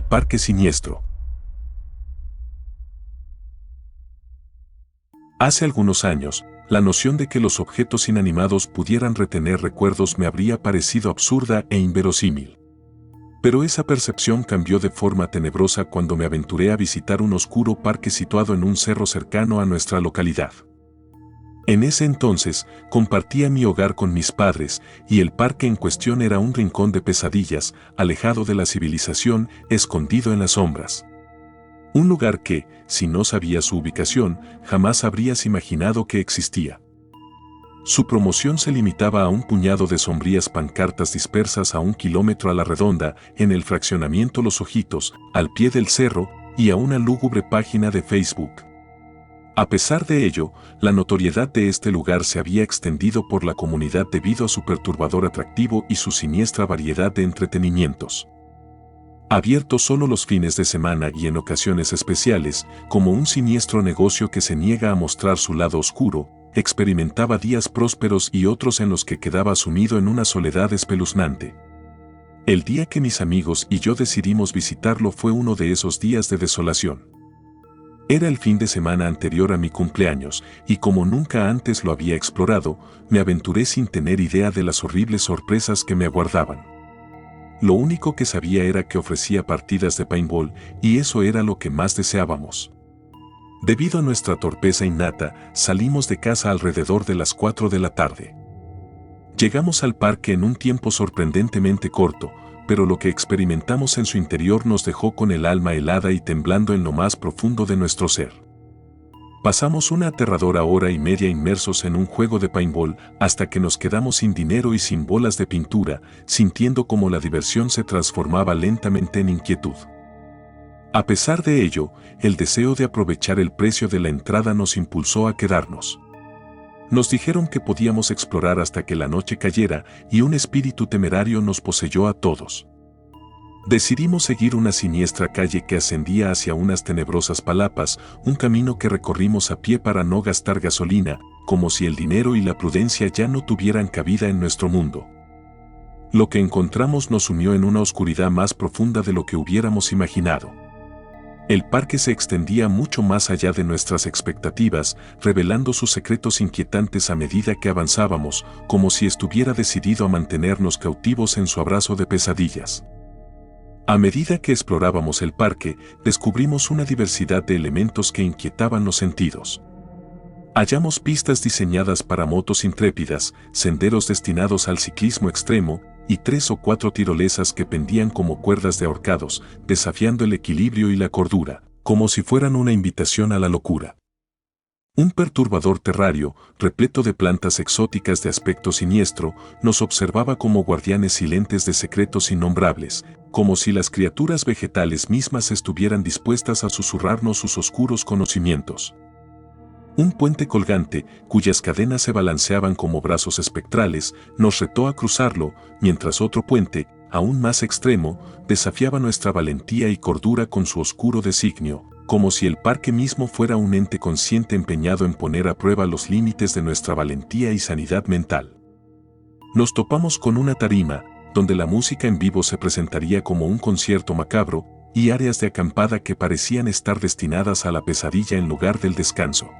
parque siniestro. Hace algunos años, la noción de que los objetos inanimados pudieran retener recuerdos me habría parecido absurda e inverosímil. Pero esa percepción cambió de forma tenebrosa cuando me aventuré a visitar un oscuro parque situado en un cerro cercano a nuestra localidad. En ese entonces, compartía mi hogar con mis padres, y el parque en cuestión era un rincón de pesadillas, alejado de la civilización, escondido en las sombras. Un lugar que, si no sabías su ubicación, jamás habrías imaginado que existía. Su promoción se limitaba a un puñado de sombrías pancartas dispersas a 1 kilómetro a la redonda, en el fraccionamiento Los Ojitos, al pie del cerro, y a una lúgubre página de Facebook. A pesar de ello, la notoriedad de este lugar se había extendido por la comunidad debido a su perturbador atractivo y su siniestra variedad de entretenimientos. Abierto solo los fines de semana y en ocasiones especiales, como un siniestro negocio que se niega a mostrar su lado oscuro, experimentaba días prósperos y otros en los que quedaba sumido en una soledad espeluznante. El día que mis amigos y yo decidimos visitarlo fue uno de esos días de desolación. Era el fin de semana anterior a mi cumpleaños, y como nunca antes lo había explorado, me aventuré sin tener idea de las horribles sorpresas que me aguardaban. Lo único que sabía era que ofrecía partidas de paintball, y eso era lo que más deseábamos. Debido a nuestra torpeza innata, salimos de casa alrededor de las 4 de la tarde. Llegamos al parque en un tiempo sorprendentemente corto, pero lo que experimentamos en su interior nos dejó con el alma helada y temblando en lo más profundo de nuestro ser. Pasamos una aterradora hora y media inmersos en un juego de paintball hasta que nos quedamos sin dinero y sin bolas de pintura, sintiendo cómo la diversión se transformaba lentamente en inquietud. A pesar de ello, el deseo de aprovechar el precio de la entrada nos impulsó a quedarnos. Nos dijeron que podíamos explorar hasta que la noche cayera y un espíritu temerario nos poseyó a todos. Decidimos seguir una siniestra calle que ascendía hacia unas tenebrosas palapas, un camino que recorrimos a pie para no gastar gasolina, como si el dinero y la prudencia ya no tuvieran cabida en nuestro mundo. Lo que encontramos nos sumió en una oscuridad más profunda de lo que hubiéramos imaginado. El parque se extendía mucho más allá de nuestras expectativas, revelando sus secretos inquietantes a medida que avanzábamos, como si estuviera decidido a mantenernos cautivos en su abrazo de pesadillas. A medida que explorábamos el parque, descubrimos una diversidad de elementos que inquietaban los sentidos. Hallamos pistas diseñadas para motos intrépidas, senderos destinados al ciclismo extremo, y 3 o 4 tirolesas que pendían como cuerdas de ahorcados, desafiando el equilibrio y la cordura, como si fueran una invitación a la locura. Un perturbador terrario, repleto de plantas exóticas de aspecto siniestro, nos observaba como guardianes silentes de secretos innombrables, como si las criaturas vegetales mismas estuvieran dispuestas a susurrarnos sus oscuros conocimientos. Un puente colgante, cuyas cadenas se balanceaban como brazos espectrales, nos retó a cruzarlo, mientras otro puente, aún más extremo, desafiaba nuestra valentía y cordura con su oscuro designio, como si el parque mismo fuera un ente consciente empeñado en poner a prueba los límites de nuestra valentía y sanidad mental. Nos topamos con una tarima, donde la música en vivo se presentaría como un concierto macabro, y áreas de acampada que parecían estar destinadas a la pesadilla en lugar del descanso.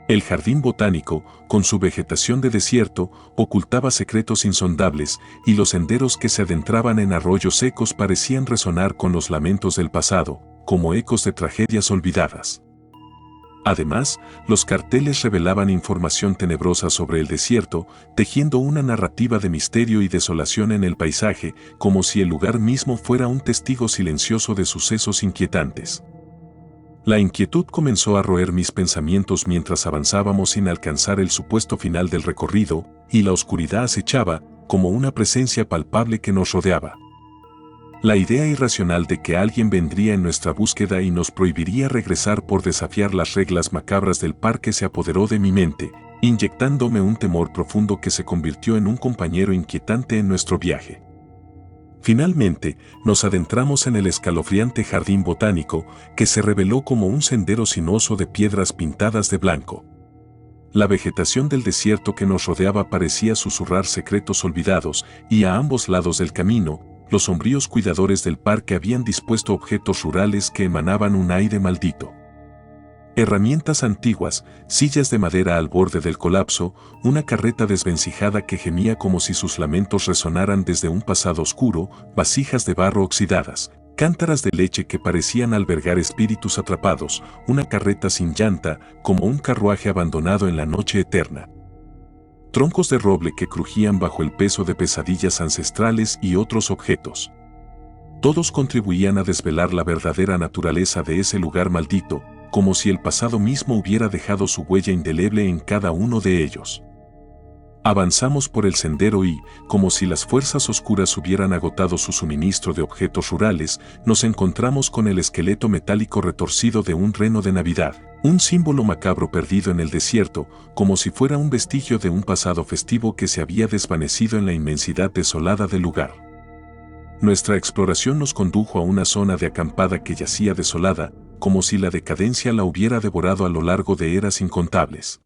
El jardín botánico, con su vegetación de desierto, ocultaba secretos insondables, y los senderos que se adentraban en arroyos secos parecían resonar con los lamentos del pasado, como ecos de tragedias olvidadas. Además, los carteles revelaban información tenebrosa sobre el desierto, tejiendo una narrativa de misterio y desolación en el paisaje, como si el lugar mismo fuera un testigo silencioso de sucesos inquietantes. La inquietud comenzó a roer mis pensamientos mientras avanzábamos sin alcanzar el supuesto final del recorrido, y la oscuridad acechaba, como una presencia palpable que nos rodeaba. La idea irracional de que alguien vendría en nuestra búsqueda y nos prohibiría regresar por desafiar las reglas macabras del parque se apoderó de mi mente, inyectándome un temor profundo que se convirtió en un compañero inquietante en nuestro viaje. Finalmente, nos adentramos en el escalofriante jardín botánico, que se reveló como un sendero sinuoso de piedras pintadas de blanco. La vegetación del desierto que nos rodeaba parecía susurrar secretos olvidados, y a ambos lados del camino, los sombríos cuidadores del parque habían dispuesto objetos rurales que emanaban un aire maldito. Herramientas antiguas, sillas de madera al borde del colapso, una carreta desvencijada que gemía como si sus lamentos resonaran desde un pasado oscuro, vasijas de barro oxidadas, cántaras de leche que parecían albergar espíritus atrapados, una carreta sin llanta, como un carruaje abandonado en la noche eterna. Troncos de roble que crujían bajo el peso de pesadillas ancestrales y otros objetos. Todos contribuían a desvelar la verdadera naturaleza de ese lugar maldito, como si el pasado mismo hubiera dejado su huella indeleble en cada uno de ellos. Avanzamos por el sendero y, como si las fuerzas oscuras hubieran agotado su suministro de objetos rurales, nos encontramos con el esqueleto metálico retorcido de un reno de Navidad, un símbolo macabro perdido en el desierto, como si fuera un vestigio de un pasado festivo que se había desvanecido en la inmensidad desolada del lugar. Nuestra exploración nos condujo a una zona de acampada que yacía desolada, como si la decadencia la hubiera devorado a lo largo de eras incontables.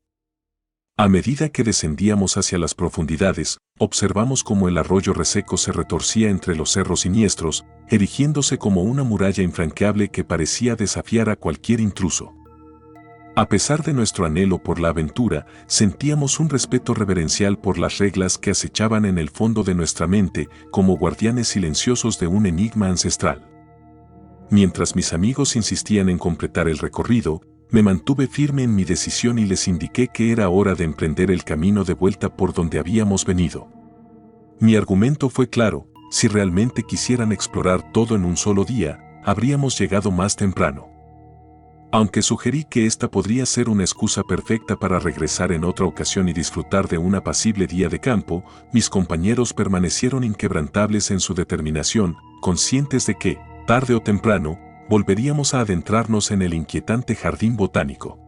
A medida que descendíamos hacia las profundidades, observamos cómo el arroyo reseco se retorcía entre los cerros siniestros, erigiéndose como una muralla infranqueable que parecía desafiar a cualquier intruso. A pesar de nuestro anhelo por la aventura, sentíamos un respeto reverencial por las reglas que acechaban en el fondo de nuestra mente, como guardianes silenciosos de un enigma ancestral. Mientras mis amigos insistían en completar el recorrido, me mantuve firme en mi decisión y les indiqué que era hora de emprender el camino de vuelta por donde habíamos venido. Mi argumento fue claro: si realmente quisieran explorar todo en un solo día, habríamos llegado más temprano. Aunque sugerí que esta podría ser una excusa perfecta para regresar en otra ocasión y disfrutar de un apacible día de campo, mis compañeros permanecieron inquebrantables en su determinación, conscientes de que, tarde o temprano, volveríamos a adentrarnos en el inquietante jardín botánico.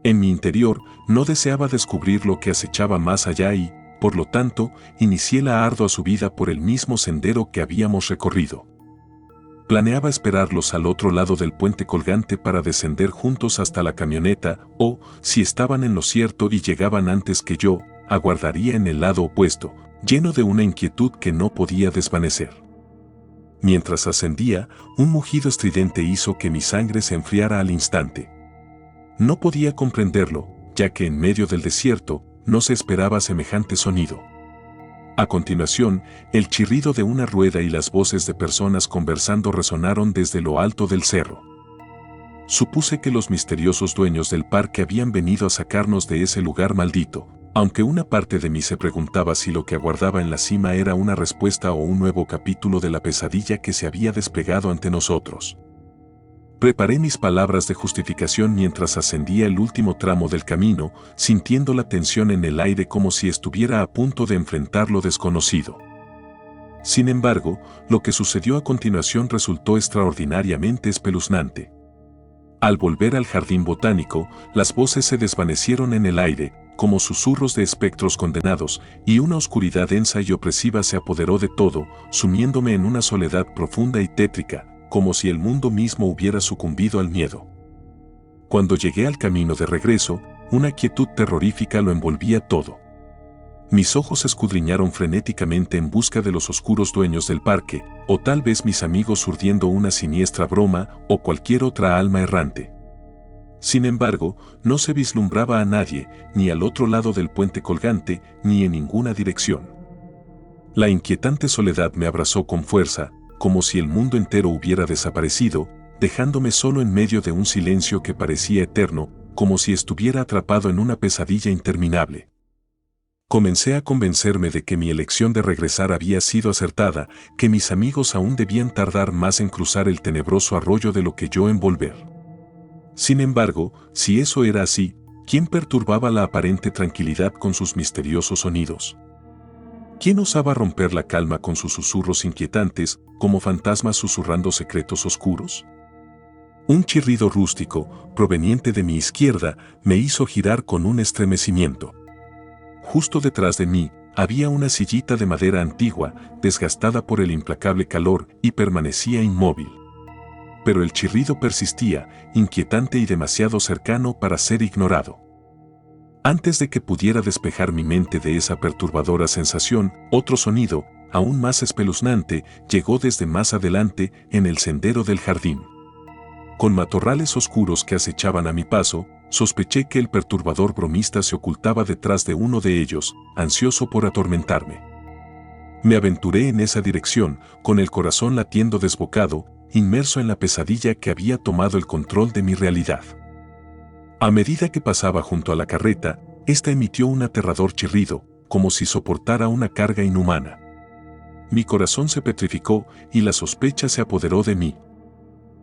En mi interior, no deseaba descubrir lo que acechaba más allá y, por lo tanto, inicié la ardua subida por el mismo sendero que habíamos recorrido. Planeaba esperarlos al otro lado del puente colgante para descender juntos hasta la camioneta, o, si estaban en lo cierto y llegaban antes que yo, aguardaría en el lado opuesto, lleno de una inquietud que no podía desvanecer. Mientras ascendía, un mugido estridente hizo que mi sangre se enfriara al instante. No podía comprenderlo, ya que en medio del desierto no se esperaba semejante sonido. A continuación, el chirrido de una rueda y las voces de personas conversando resonaron desde lo alto del cerro. Supuse que los misteriosos dueños del parque habían venido a sacarnos de ese lugar maldito, aunque una parte de mí se preguntaba si lo que aguardaba en la cima era una respuesta o un nuevo capítulo de la pesadilla que se había desplegado ante nosotros. Preparé mis palabras de justificación mientras ascendía el último tramo del camino, sintiendo la tensión en el aire como si estuviera a punto de enfrentar lo desconocido. Sin embargo, lo que sucedió a continuación resultó extraordinariamente espeluznante. Al volver al jardín botánico, las voces se desvanecieron en el aire, como susurros de espectros condenados, y una oscuridad densa y opresiva se apoderó de todo, sumiéndome en una soledad profunda y tétrica, como si el mundo mismo hubiera sucumbido al miedo. Cuando llegué al camino de regreso, una quietud terrorífica lo envolvía todo. Mis ojos escudriñaron frenéticamente en busca de los oscuros dueños del parque, o tal vez mis amigos urdiendo una siniestra broma, o cualquier otra alma errante. Sin embargo, no se vislumbraba a nadie, ni al otro lado del puente colgante, ni en ninguna dirección. La inquietante soledad me abrazó con fuerza, como si el mundo entero hubiera desaparecido, dejándome solo en medio de un silencio que parecía eterno, como si estuviera atrapado en una pesadilla interminable. Comencé a convencerme de que mi elección de regresar había sido acertada, que mis amigos aún debían tardar más en cruzar el tenebroso arroyo de lo que yo en volver. Sin embargo, si eso era así, ¿quién perturbaba la aparente tranquilidad con sus misteriosos sonidos? ¿Quién osaba romper la calma con sus susurros inquietantes, como fantasmas susurrando secretos oscuros? Un chirrido rústico, proveniente de mi izquierda, me hizo girar con un estremecimiento. Justo detrás de mí, había una sillita de madera antigua, desgastada por el implacable calor, y permanecía inmóvil. Pero el chirrido persistía, inquietante y demasiado cercano para ser ignorado. Antes de que pudiera despejar mi mente de esa perturbadora sensación, otro sonido, aún más espeluznante, llegó desde más adelante, en el sendero del jardín. Con matorrales oscuros que acechaban a mi paso, sospeché que el perturbador bromista se ocultaba detrás de uno de ellos, ansioso por atormentarme. Me aventuré en esa dirección, con el corazón latiendo desbocado, inmerso en la pesadilla que había tomado el control de mi realidad. A medida que pasaba junto a la carreta, ésta emitió un aterrador chirrido, como si soportara una carga inhumana. Mi corazón se petrificó y la sospecha se apoderó de mí.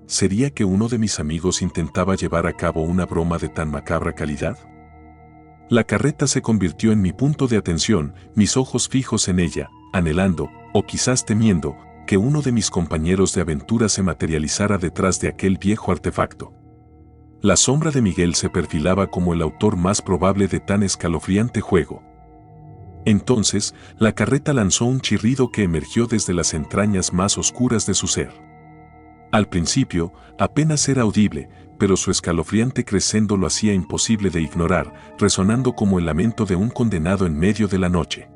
¿Sería que uno de mis amigos intentaba llevar a cabo una broma de tan macabra calidad? La carreta se convirtió en mi punto de atención, mis ojos fijos en ella, anhelando, o quizás temiendo, que uno de mis compañeros de aventura se materializara detrás de aquel viejo artefacto. La sombra de Miguel se perfilaba como el autor más probable de tan escalofriante juego. Entonces, la carreta lanzó un chirrido que emergió desde las entrañas más oscuras de su ser. Al principio, apenas era audible, pero su escalofriante crescendo lo hacía imposible de ignorar, resonando como el lamento de un condenado en medio de la noche.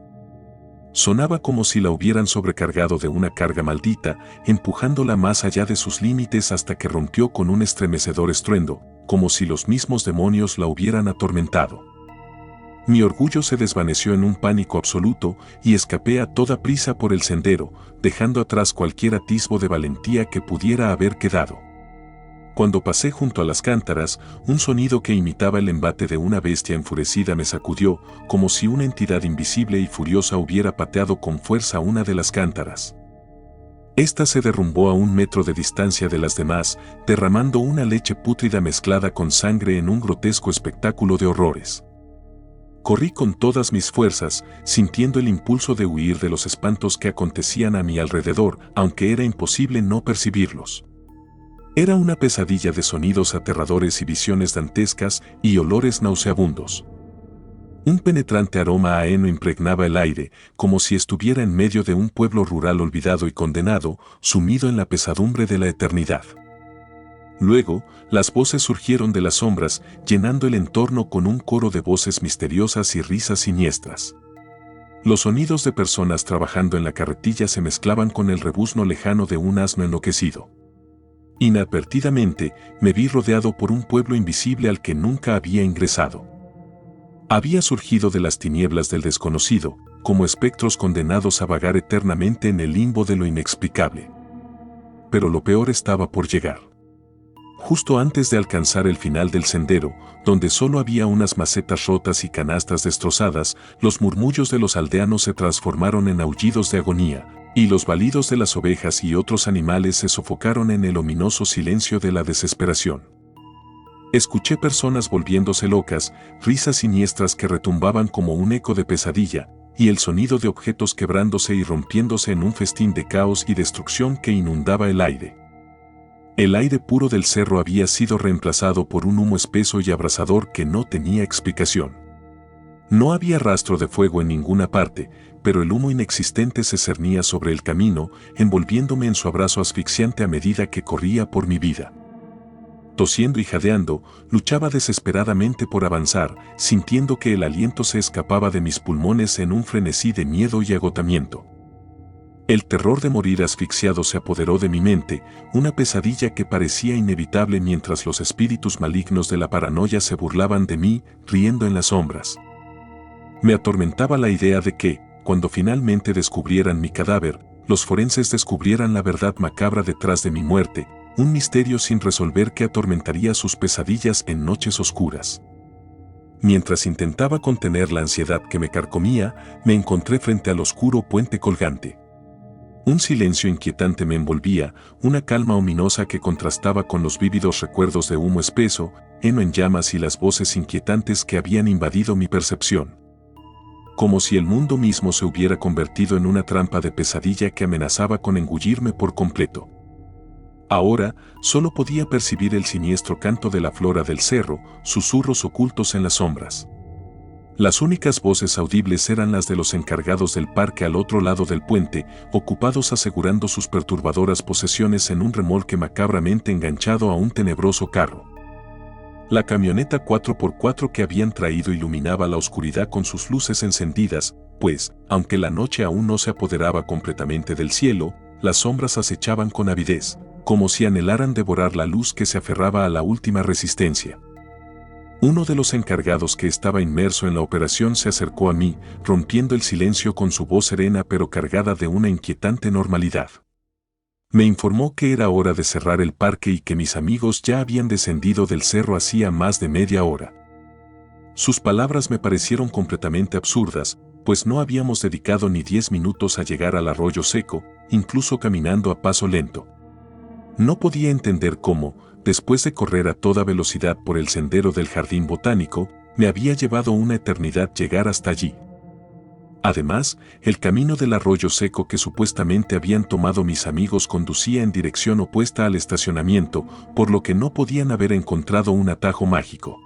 Sonaba como si la hubieran sobrecargado de una carga maldita, empujándola más allá de sus límites hasta que rompió con un estremecedor estruendo, como si los mismos demonios la hubieran atormentado. Mi orgullo se desvaneció en un pánico absoluto y escapé a toda prisa por el sendero, dejando atrás cualquier atisbo de valentía que pudiera haber quedado. Cuando pasé junto a las cántaras, un sonido que imitaba el embate de una bestia enfurecida me sacudió, como si una entidad invisible y furiosa hubiera pateado con fuerza una de las cántaras. Esta se derrumbó a 1 metro de distancia de las demás, derramando una leche pútrida mezclada con sangre en un grotesco espectáculo de horrores. Corrí con todas mis fuerzas, sintiendo el impulso de huir de los espantos que acontecían a mi alrededor, aunque era imposible no percibirlos. Era una pesadilla de sonidos aterradores y visiones dantescas y olores nauseabundos. Un penetrante aroma a heno impregnaba el aire, como si estuviera en medio de un pueblo rural olvidado y condenado, sumido en la pesadumbre de la eternidad. Luego, las voces surgieron de las sombras, llenando el entorno con un coro de voces misteriosas y risas siniestras. Los sonidos de personas trabajando en la carretilla se mezclaban con el rebuzno lejano de un asno enloquecido. Inadvertidamente, me vi rodeado por un pueblo invisible al que nunca había ingresado. Había surgido de las tinieblas del desconocido, como espectros condenados a vagar eternamente en el limbo de lo inexplicable. Pero lo peor estaba por llegar. Justo antes de alcanzar el final del sendero, donde solo había unas macetas rotas y canastas destrozadas, los murmullos de los aldeanos se transformaron en aullidos de agonía, y los balidos de las ovejas y otros animales se sofocaron en el ominoso silencio de la desesperación. Escuché personas volviéndose locas, risas siniestras que retumbaban como un eco de pesadilla, y el sonido de objetos quebrándose y rompiéndose en un festín de caos y destrucción que inundaba el aire. El aire puro del cerro había sido reemplazado por un humo espeso y abrasador que no tenía explicación. No había rastro de fuego en ninguna parte, pero el humo inexistente se cernía sobre el camino, envolviéndome en su abrazo asfixiante a medida que corría por mi vida. Tosiendo y jadeando, luchaba desesperadamente por avanzar, sintiendo que el aliento se escapaba de mis pulmones en un frenesí de miedo y agotamiento. El terror de morir asfixiado se apoderó de mi mente, una pesadilla que parecía inevitable mientras los espíritus malignos de la paranoia se burlaban de mí, riendo en las sombras. Me atormentaba la idea de que, cuando finalmente descubrieran mi cadáver, los forenses descubrieran la verdad macabra detrás de mi muerte, un misterio sin resolver que atormentaría sus pesadillas en noches oscuras. Mientras intentaba contener la ansiedad que me carcomía, me encontré frente al oscuro puente colgante. Un silencio inquietante me envolvía, una calma ominosa que contrastaba con los vívidos recuerdos de humo espeso, heno en llamas y las voces inquietantes que habían invadido mi percepción. Como si el mundo mismo se hubiera convertido en una trampa de pesadilla que amenazaba con engullirme por completo. Ahora, solo podía percibir el siniestro canto de la flora del cerro, susurros ocultos en las sombras. Las únicas voces audibles eran las de los encargados del parque al otro lado del puente, ocupados asegurando sus perturbadoras posesiones en un remolque macabramente enganchado a un tenebroso carro. La camioneta 4x4 que habían traído iluminaba la oscuridad con sus luces encendidas, pues, aunque la noche aún no se apoderaba completamente del cielo, las sombras acechaban con avidez, como si anhelaran devorar la luz que se aferraba a la última resistencia. Uno de los encargados que estaba inmerso en la operación se acercó a mí, rompiendo el silencio con su voz serena pero cargada de una inquietante normalidad. Me informó que era hora de cerrar el parque y que mis amigos ya habían descendido del cerro hacía más de media hora. Sus palabras me parecieron completamente absurdas, pues no habíamos dedicado ni 10 minutos a llegar al arroyo seco, incluso caminando a paso lento. No podía entender cómo, después de correr a toda velocidad por el sendero del jardín botánico, me había llevado una eternidad llegar hasta allí. Además, el camino del arroyo seco que supuestamente habían tomado mis amigos conducía en dirección opuesta al estacionamiento, por lo que no podían haber encontrado un atajo mágico.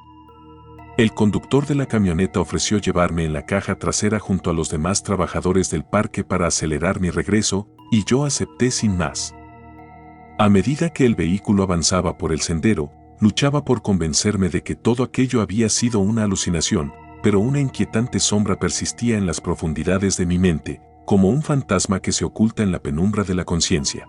El conductor de la camioneta ofreció llevarme en la caja trasera junto a los demás trabajadores del parque para acelerar mi regreso, y yo acepté sin más. A medida que el vehículo avanzaba por el sendero, luchaba por convencerme de que todo aquello había sido una alucinación, pero una inquietante sombra persistía en las profundidades de mi mente, como un fantasma que se oculta en la penumbra de la conciencia.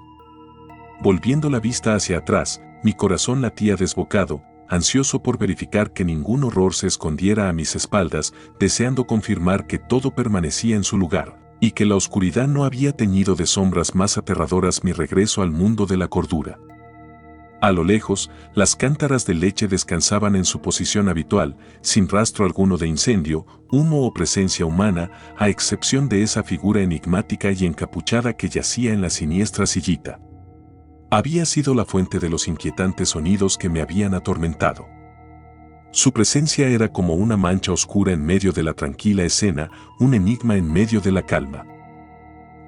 Volviendo la vista hacia atrás, mi corazón latía desbocado, ansioso por verificar que ningún horror se escondiera a mis espaldas, deseando confirmar que todo permanecía en su lugar, y que la oscuridad no había teñido de sombras más aterradoras mi regreso al mundo de la cordura. A lo lejos, las cántaras de leche descansaban en su posición habitual, sin rastro alguno de incendio, humo o presencia humana, a excepción de esa figura enigmática y encapuchada que yacía en la siniestra sillita. Había sido la fuente de los inquietantes sonidos que me habían atormentado. Su presencia era como una mancha oscura en medio de la tranquila escena, un enigma en medio de la calma.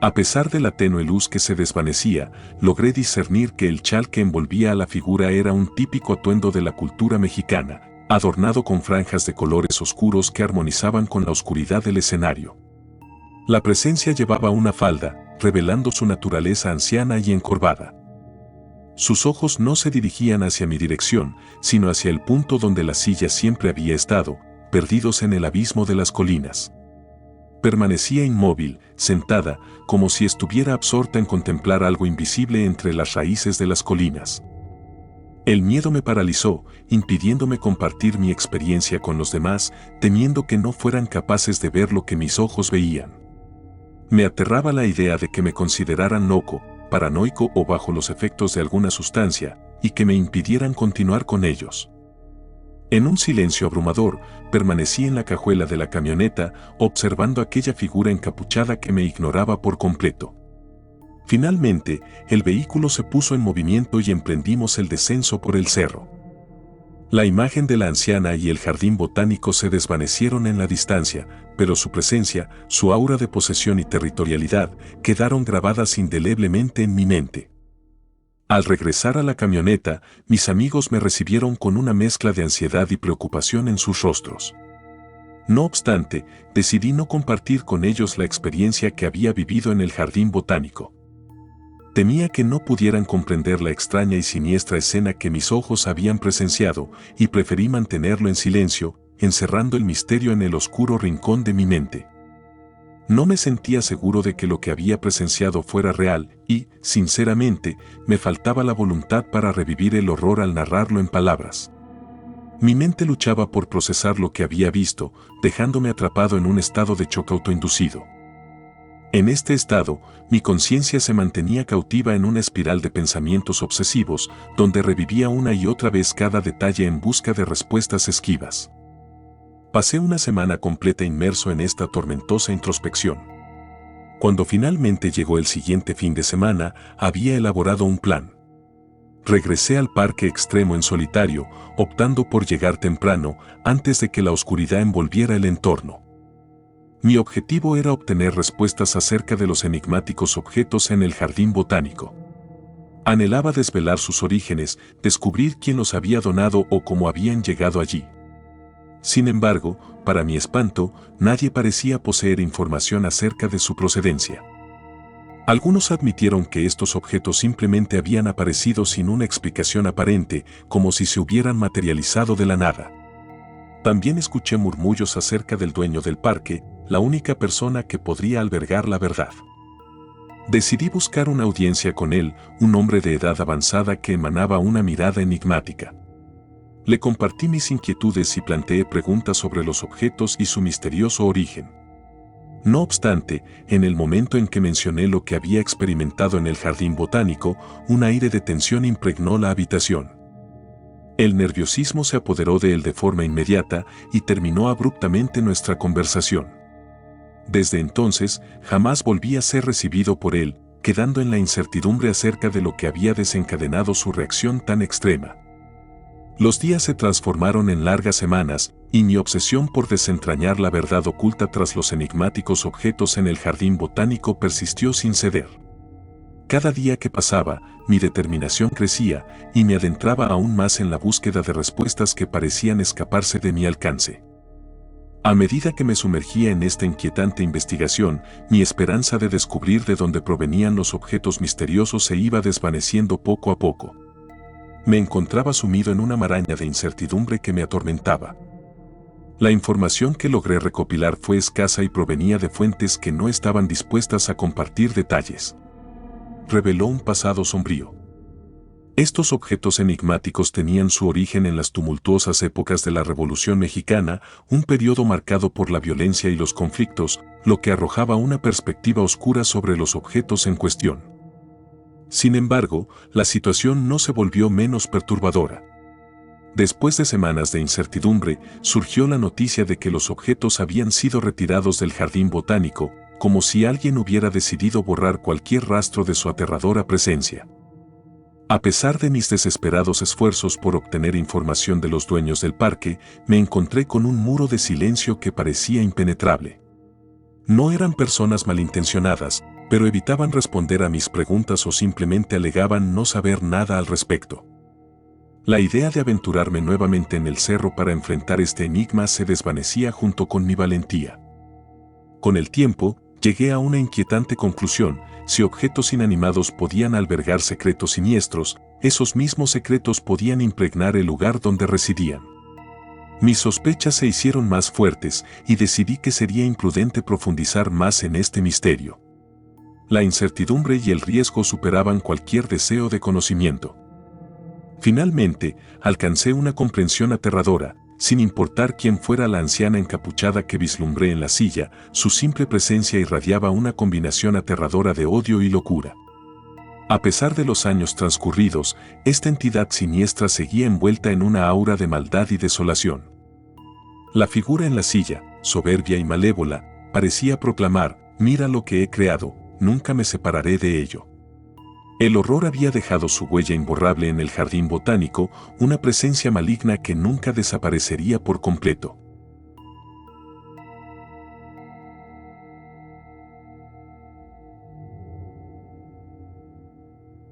A pesar de la tenue luz que se desvanecía, logré discernir que el chal que envolvía a la figura era un típico atuendo de la cultura mexicana, adornado con franjas de colores oscuros que armonizaban con la oscuridad del escenario. La presencia llevaba una falda, revelando su naturaleza anciana y encorvada. Sus ojos no se dirigían hacia mi dirección, sino hacia el punto donde la silla siempre había estado, perdidos en el abismo de las colinas. Permanecía inmóvil, sentada, como si estuviera absorta en contemplar algo invisible entre las raíces de las colinas. El miedo me paralizó, impidiéndome compartir mi experiencia con los demás, temiendo que no fueran capaces de ver lo que mis ojos veían. Me aterraba la idea de que me consideraran loco, paranoico o bajo los efectos de alguna sustancia, y que me impidieran continuar con ellos. En un silencio abrumador, permanecí en la cajuela de la camioneta, observando aquella figura encapuchada que me ignoraba por completo. Finalmente, el vehículo se puso en movimiento y emprendimos el descenso por el cerro. La imagen de la anciana y el jardín botánico se desvanecieron en la distancia, pero su presencia, su aura de posesión y territorialidad, quedaron grabadas indeleblemente en mi mente. Al regresar a la camioneta, mis amigos me recibieron con una mezcla de ansiedad y preocupación en sus rostros. No obstante, decidí no compartir con ellos la experiencia que había vivido en el jardín botánico. Temía que no pudieran comprender la extraña y siniestra escena que mis ojos habían presenciado, y preferí mantenerlo en silencio, encerrando el misterio en el oscuro rincón de mi mente. No me sentía seguro de que lo que había presenciado fuera real y, sinceramente, me faltaba la voluntad para revivir el horror al narrarlo en palabras. Mi mente luchaba por procesar lo que había visto, dejándome atrapado en un estado de shock autoinducido. En este estado, mi conciencia se mantenía cautiva en una espiral de pensamientos obsesivos, donde revivía una y otra vez cada detalle en busca de respuestas esquivas. Pasé una semana completa inmerso en esta tormentosa introspección. Cuando finalmente llegó el siguiente fin de semana, había elaborado un plan. Regresé al parque extremo en solitario, optando por llegar temprano, antes de que la oscuridad envolviera el entorno. Mi objetivo era obtener respuestas acerca de los enigmáticos objetos en el jardín botánico. Anhelaba desvelar sus orígenes, descubrir quién los había donado o cómo habían llegado allí. Sin embargo, para mi espanto, nadie parecía poseer información acerca de su procedencia. Algunos admitieron que estos objetos simplemente habían aparecido sin una explicación aparente, como si se hubieran materializado de la nada. También escuché murmullos acerca del dueño del parque, la única persona que podría albergar la verdad. Decidí buscar una audiencia con él, un hombre de edad avanzada que emanaba una mirada enigmática. Le compartí mis inquietudes y planteé preguntas sobre los objetos y su misterioso origen. No obstante, en el momento en que mencioné lo que había experimentado en el jardín botánico, un aire de tensión impregnó la habitación. El nerviosismo se apoderó de él de forma inmediata y terminó abruptamente nuestra conversación. Desde entonces, jamás volví a ser recibido por él, quedando en la incertidumbre acerca de lo que había desencadenado su reacción tan extrema. Los días se transformaron en largas semanas, y mi obsesión por desentrañar la verdad oculta tras los enigmáticos objetos en el jardín botánico persistió sin ceder. Cada día que pasaba, mi determinación crecía, y me adentraba aún más en la búsqueda de respuestas que parecían escaparse de mi alcance. A medida que me sumergía en esta inquietante investigación, mi esperanza de descubrir de dónde provenían los objetos misteriosos se iba desvaneciendo poco a poco. Me encontraba sumido en una maraña de incertidumbre que me atormentaba. La información que logré recopilar fue escasa y provenía de fuentes que no estaban dispuestas a compartir detalles. Reveló un pasado sombrío. Estos objetos enigmáticos tenían su origen en las tumultuosas épocas de la Revolución Mexicana, un periodo marcado por la violencia y los conflictos, lo que arrojaba una perspectiva oscura sobre los objetos en cuestión. Sin embargo, la situación no se volvió menos perturbadora. Después de semanas de incertidumbre, surgió la noticia de que los objetos habían sido retirados del jardín botánico, como si alguien hubiera decidido borrar cualquier rastro de su aterradora presencia. A pesar de mis desesperados esfuerzos por obtener información de los dueños del parque, me encontré con un muro de silencio que parecía impenetrable. No eran personas malintencionadas, pero evitaban responder a mis preguntas o simplemente alegaban no saber nada al respecto. La idea de aventurarme nuevamente en el cerro para enfrentar este enigma se desvanecía junto con mi valentía. Con el tiempo, llegué a una inquietante conclusión: si objetos inanimados podían albergar secretos siniestros, esos mismos secretos podían impregnar el lugar donde residían. Mis sospechas se hicieron más fuertes y decidí que sería imprudente profundizar más en este misterio. La incertidumbre y el riesgo superaban cualquier deseo de conocimiento. Finalmente, alcancé una comprensión aterradora. Sin importar quién fuera la anciana encapuchada que vislumbré en la silla, su simple presencia irradiaba una combinación aterradora de odio y locura. A pesar de los años transcurridos, esta entidad siniestra seguía envuelta en una aura de maldad y desolación. La figura en la silla, soberbia y malévola, parecía proclamar: «Mira lo que he creado, nunca me separaré de ello». El horror había dejado su huella imborrable en el jardín botánico, una presencia maligna que nunca desaparecería por completo.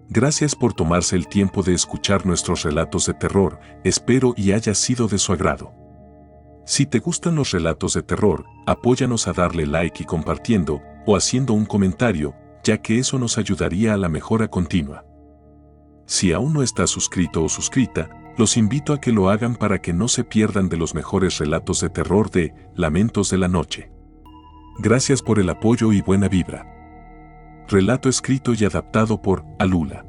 Gracias por tomarse el tiempo de escuchar nuestros relatos de terror, espero y haya sido de su agrado. Si te gustan los relatos de terror, apóyanos a darle like y compartiendo, o haciendo un comentario, ya que eso nos ayudaría a la mejora continua. Si aún no estás suscrito o suscrita, los invito a que lo hagan para que no se pierdan de los mejores relatos de terror de Lamentos de la Noche. Gracias por el apoyo y buena vibra. Relato escrito y adaptado por Alula.